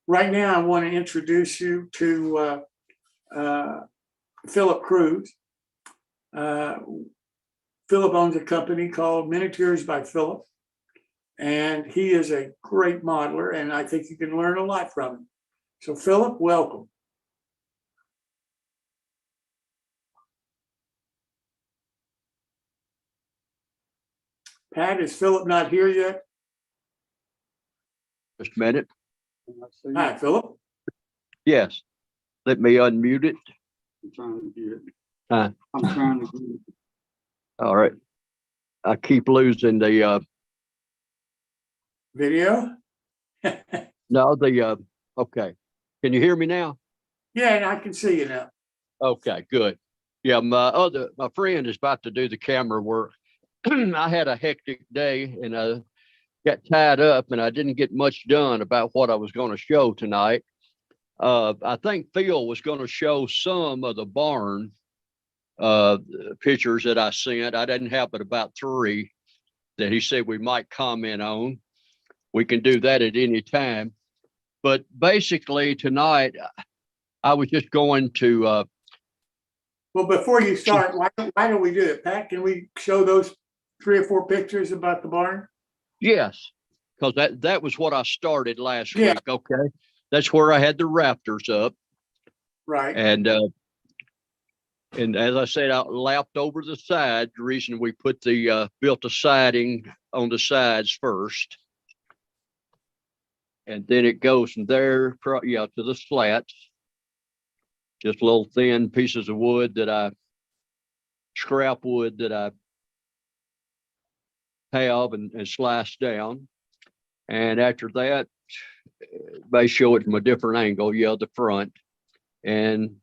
right now I want to introduce you to Philip Cruz. Philip owns a company called Miniatures by Philip, and he is a great modeler, and I think you can learn a lot from him. So Philip, welcome. Pat, is Philip not here yet? Just a minute. Hi, Philip. Yes. Let me unmute it. I'm trying to get it. Huh. I'm trying to get it. All right. I keep losing the Video? okay. Can you hear me now? Yeah, and I can see you now. Okay, good. Yeah, my friend is about to do the camera work. I had a hectic day and I got tied up and I didn't get much done about what I was going to show tonight. I think Phil was going to show some of the barn pictures that I sent. I didn't have but about 3 that he said we might comment on. We can do that at any time. But basically tonight, I was just going to. Well, before you start, why don't we do it, Pat? Can we show those 3 or 4 pictures about the barn? Yes, because that was what I started last Yeah. week. Okay, that's where I had the rafters up. Right. And as I said, I lapped over the side. The reason we put the built the siding on the sides first. And then it goes from there, to the slats. Just little thin pieces of wood scrap wood that I have and slice down. And after that, they show it from a different angle, the front. And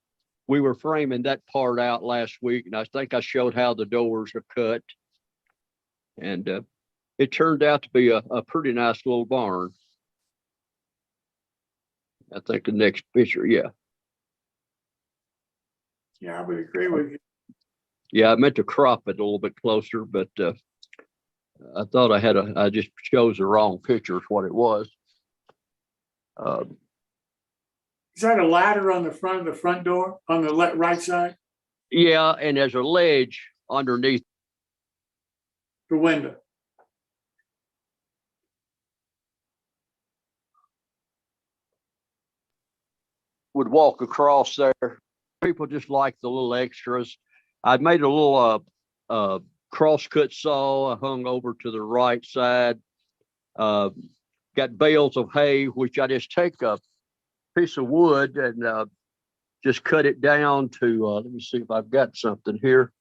we were framing that part out last week, and I think I showed how the doors are cut. And it turned out to be a pretty nice little barn. I think the next picture, yeah. Yeah, I would agree with you. Yeah, I meant to crop it a little bit closer, but I thought I just chose the wrong picture, is what it was. Is that a ladder on the front of the front door on the right side? Yeah, and there's a ledge underneath The window. would walk across there. People just like the little extras. I made a little crosscut saw hung over to the right side. Got bales of hay, which I just take a piece of wood and just cut it down to, let me see if I've got something here.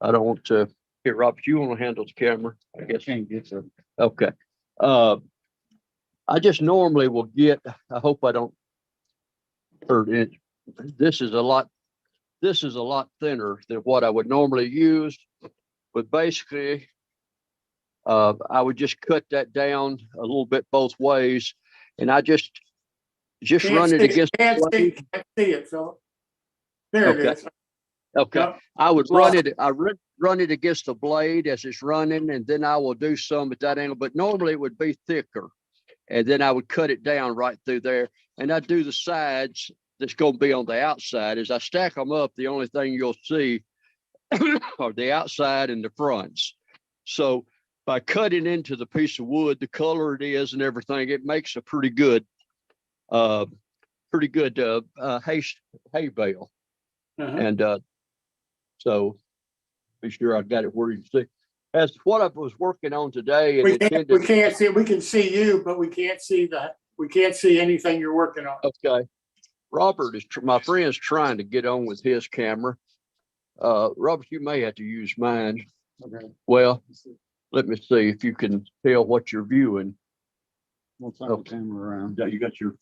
I don't want to, here, Robert, you want to handle the camera? I guess. Can't get it. Okay. I just normally will get, I hope I don't hurt it. This is a lot thinner than what I would normally use, but basically I would just cut that down a little bit both ways, and I just run it against. Can't see it, Philip. There it is. Okay. Yep. I would run it against the blade as it's running, and then I will do some at that angle, but normally it would be thicker. And then I would cut it down right through there. And I do the sides that's going to be on the outside. As I stack them up, the only thing you'll see are the outside and the fronts. So by cutting into the piece of wood, the color it is and everything, it makes a pretty good hay bale. And so be sure I got it where you can see. That's what I was working on today. And we can't see. We can see you, but we can't see anything you're working on. Okay. Robert my friend's trying to get on with his camera. Robert, you may have to use mine. Okay. Well, let me see if you can tell what you're viewing. We'll turn the camera around. Yeah, you got your,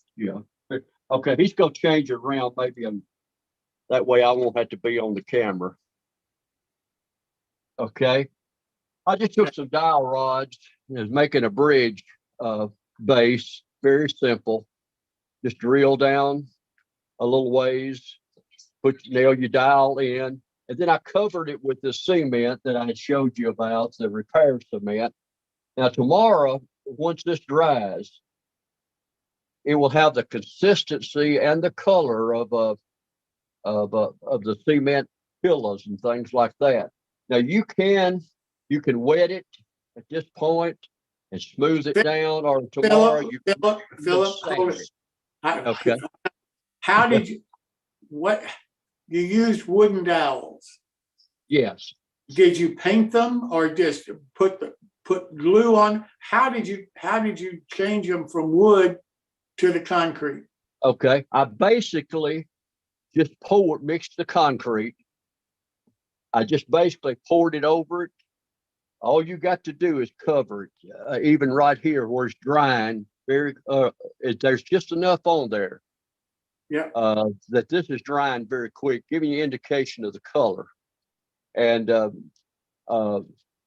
Okay, he's gonna change it around. Maybe that way I won't have to be on the camera. Okay. I just took some dowel rods and was making a bridge base, very simple. Just drill down a little ways, nail your dowel in, and then I covered it with the cement that I had showed you about, the repair cement. Now tomorrow, once this dries, it will have the consistency and the color of the cement pillows and things like that. Now you can wet it at this point and smooth it down, or tomorrow you can Philip, sand hold it. it. I- Okay. How did you, what, you used wooden dowels? Yes. Did you paint them or just put glue on? How did you change them from wood to the concrete? Okay. I basically just mixed the concrete. I just basically poured it over it. All you got to do is cover it, even right here where it's drying. There's just enough on there. Yeah. That this is drying very quick, giving you indication of the color. And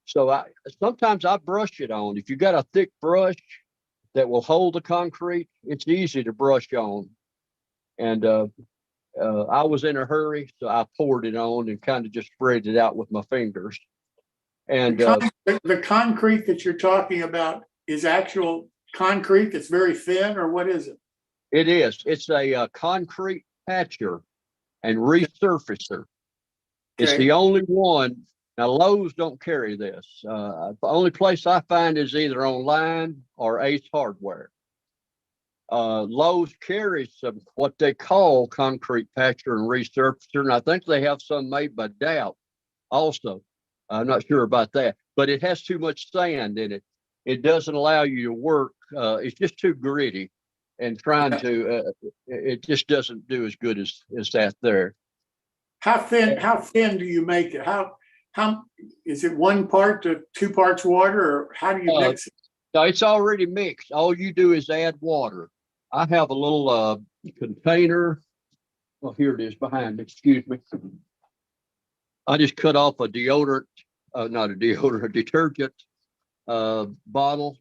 so sometimes I brush it on. If you got a thick brush that will hold the concrete, it's easy to brush on. And I was in a hurry, so I poured it on and kind of just spread it out with my fingers. And The concrete that you're talking about is actual concrete that's very thin, or what is it? it is. It's a concrete patcher and resurfacer. It's Okay. the only one. Now, Lowe's don't carry this. The only place I find is either online or Ace Hardware. Lowe's carries some what they call concrete patcher and resurfacer, and I think they have some made by Dow also. I'm not sure about that, but it has too much sand in it. It doesn't allow you to work. It's just too gritty, and it just doesn't do as good as that there. How thin do you make it? How is it 1 part to 2 parts water, or how do you mix it? No, it's already mixed. All you do is add water. I have a little container. Well, here it is behind me. Excuse me. I just cut off a deodorant, not a deodorant, a detergent bottle.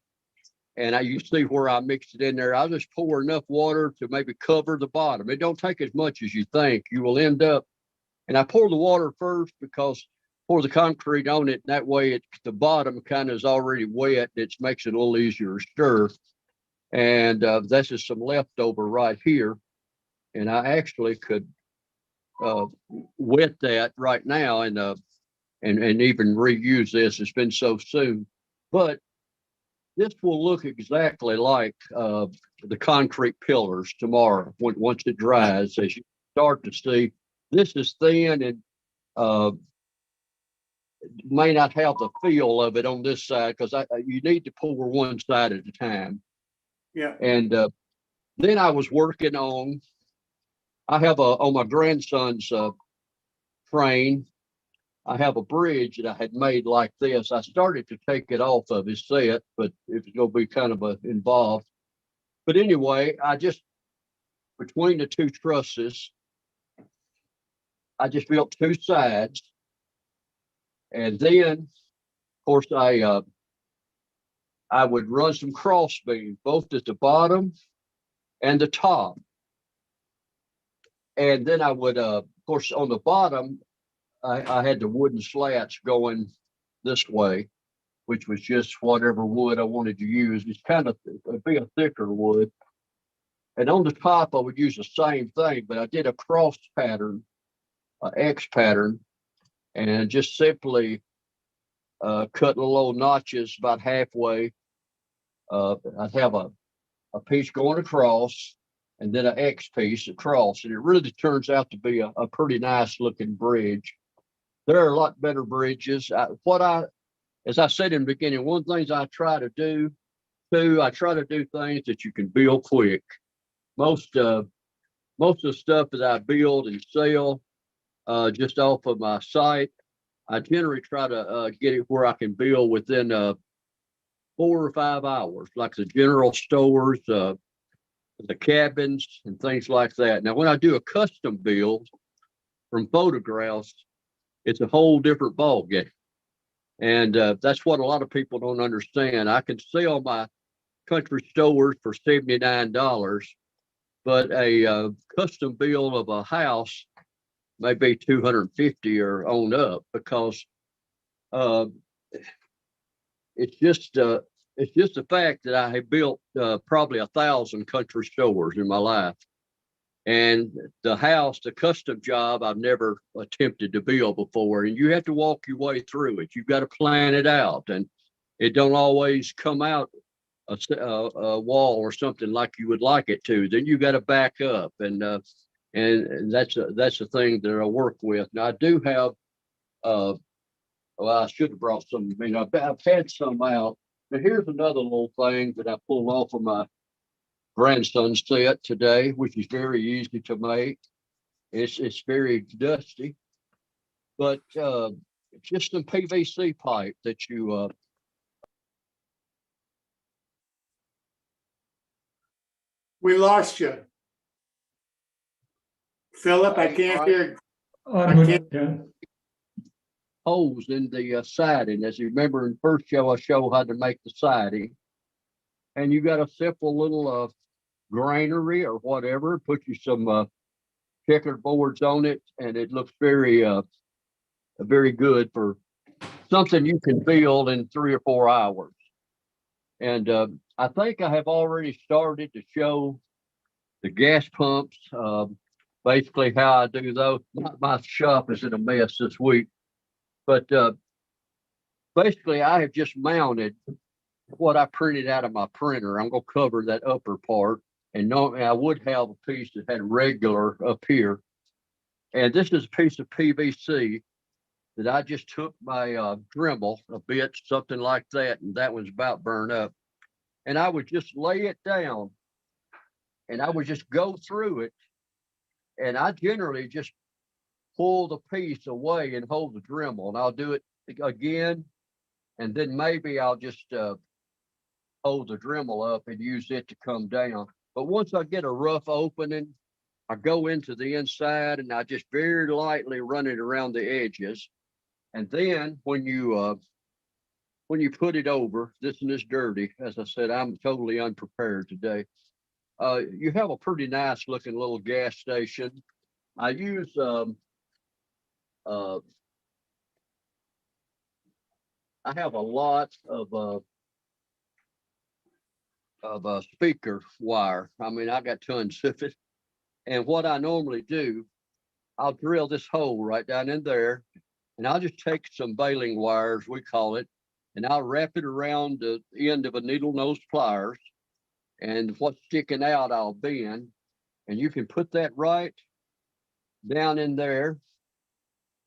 And you see where I mixed it in there. I'll just pour enough water to maybe cover the bottom. It don't take as much as you think. You will end up, and I pour the water first because pour the concrete on it. That way the bottom kind of is already wet. It makes it a little easier to stir. And this is some leftover right here. And I actually could wet that right now and even reuse this. It's been so soon. But this will look exactly like the concrete pillars tomorrow once it dries. As you start to see, this is thin and may not have the feel of it on this side because you need to pour one side at a time. Yeah. And then I was working on. I have on my grandson's train. I have a bridge that I had made like this. I started to take it off of his set, but it's going to be kind of involved. But anyway, between the 2 trusses, I just built 2 sides. And then, of course, I would run some cross beams, both at the bottom and the top. And then I would, of course, on the bottom, I had the wooden slats going this way, which was just whatever wood I wanted to use. It's kind of be a thicker wood. And on the top, I would use the same thing, but I did a cross pattern, X pattern, and just simply cut little notches about halfway. I'd have a piece going across and then an X piece across. And it really turns out to be a pretty nice looking bridge. There are a lot better bridges. As I said in the beginning, one of the things I try to do, I try to do things that you can build quick. Most of the stuff that I build and sell just off of my site, I generally try to get it where I can build within 4 or 5 hours, like the general stores, the cabins, and things like that. Now, when I do a custom build from photographs, it's a whole different ballgame. And that's what a lot of people don't understand. I can sell my country stores for $79, but a custom build of a house may be $250 or on up because it's just It's just the fact that I have built probably 1,000 country stores in my life. And the house, the custom job, I've never attempted to build before. And you have to walk your way through it. You've got to plan it out. And it don't always come out a wall or something like you would like it to. Then you got to back up. And that's the thing that I work with. Now, I do have, well, I should have brought some. I mean, I've had some out. Now, here's another little thing that I pulled off of my grandson's set today, which is very easy to make. It's very dusty, but just some PVC pipe that you We lost you. Philip, I can't hear. holes in the siding. As you remember in the first show, I showed how to make the siding. And you got a simple little granary or whatever, put you some checkered boards on it, and it looks very good for something you can build in 3 or 4 hours. And I think I have already started to show the gas pumps, basically how I do those. My shop is in a mess this week, but basically I have just mounted what I printed out of my printer. I'm going to cover that upper part, and normally I would have a piece that had regular up here. And this is a piece of PVC that I just took my Dremel a bit, something like that, and that one's about burned up. And I would just lay it down, and I would just go through it, and I generally just pull the piece away and hold the Dremel, and I'll do it again, and then maybe I'll just hold the Dremel up and use it to come down. But once I get a rough opening, I go into the inside and I just very lightly run it around the edges. And then when you put it over, this one is dirty. As I said, I'm totally unprepared today. You have a pretty nice looking little gas station. I use I have a lot of speaker wire. I mean, I got tons of it. And what I normally do, I'll drill this hole right down in there, and I'll just take some baling wires, we call it, and I'll wrap it around the end of a needle nose pliers, and what's sticking out, I'll bend, and you can put that right down in there.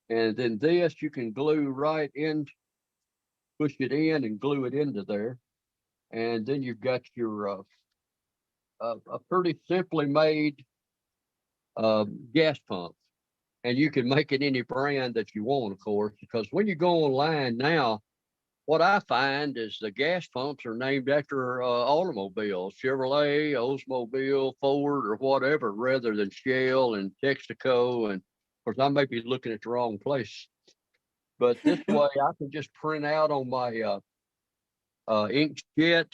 And then this, you can glue right in, push it in and glue it into there. And then you've got your a pretty simply made gas pump. And you can make it any brand that you want, of course, because when you go online now, what I find is the gas pumps are named after automobiles, Chevrolet, Oldsmobile, Ford, or whatever, rather than Shell and Texaco. And of course, I may be looking at the wrong place, but this way I can just print out on my inkjet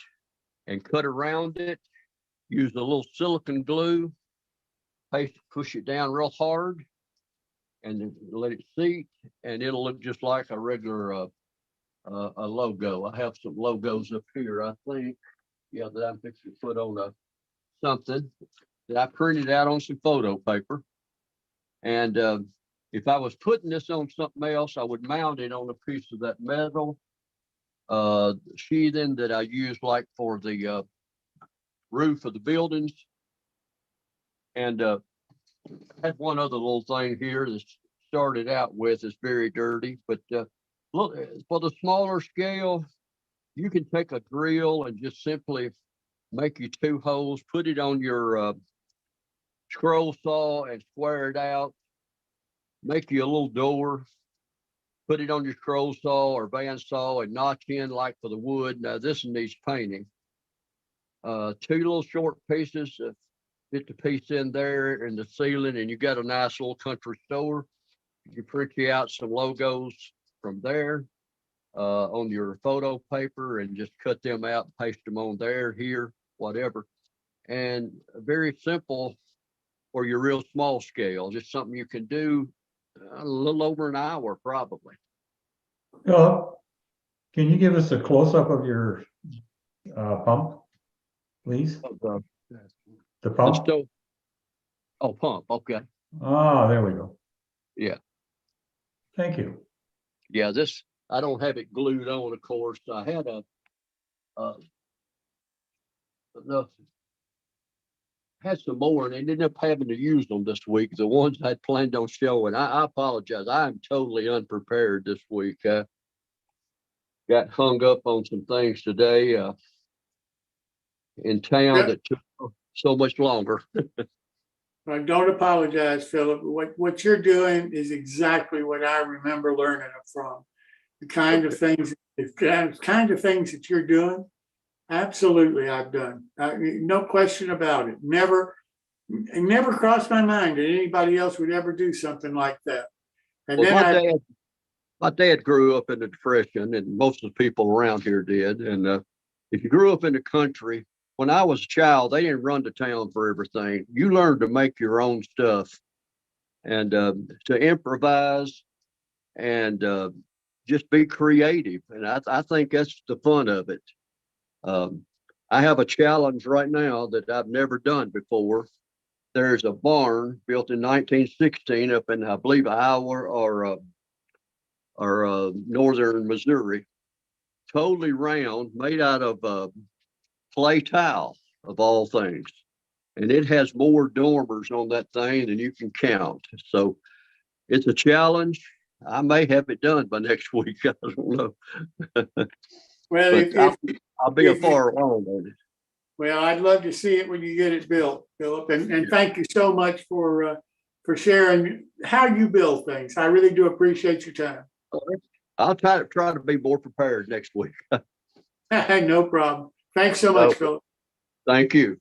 and cut around it, use a little silicone glue, push it down real hard, and then let it seat, and it'll look just like a regular a logo. I have some logos up here, I think, yeah, that I'm fixing to put on something that I printed out on some photo paper. And if I was putting this on something else, I would mount it on a piece of that metal sheathing that I use like for the roof of the buildings. And I had one other little thing here that started out with is very dirty, but look, for the smaller scale, you can take a drill and just simply make you 2 holes, put it on your scroll saw and square it out, make you a little door, put it on your scroll saw or bandsaw and notch in like for the wood. Now this needs painting. 2 little short pieces, fit the piece in there in the ceiling, and you got a nice little country store. You can print you out some logos from there on your photo paper and just cut them out and paste them on there, here, whatever. And very simple for your real small scale, just something you can do a little over an hour probably. Philip, can you give us a close-up of your pump, please? The The pump? stove. Oh, pump. Okay. Oh, there we go. Yeah. Thank you. Yeah, this, I don't have it glued on, of course. I had enough, had some more and ended up having to use them this week. The ones I'd planned on showing. I apologize. I'm totally unprepared this week. Got hung up on some things today in town Yeah. that took so much longer. Don't apologize, Philip. What you're doing is exactly what I remember learning it from. The kind of things that you're doing, absolutely I've done. No question about it. It never crossed my mind that anybody else would ever do something like that. And Well, then my dad grew up in the Depression, and most of the people around here did. And if you grew up in the country, when I was a child, they didn't run to town for everything. You learned to make your own stuff and to improvise and just be creative. And I think that's the fun of it. I have a challenge right now that I've never done before. There's a barn built in 1916 up in, I believe, Iowa or northern Missouri, totally round, made out of clay tile of all things. And it has more dormers on that thing than you can count. So it's a challenge. I may have it done by next week. I don't know. well, But I'll be a far along on it. well, I'd love to see it when you get it built, Philip. And thank you so much for sharing how you build things. I really do appreciate your time. I'll try to be more prepared next week. No problem. Thanks so much, Okay. Philip. Thank you.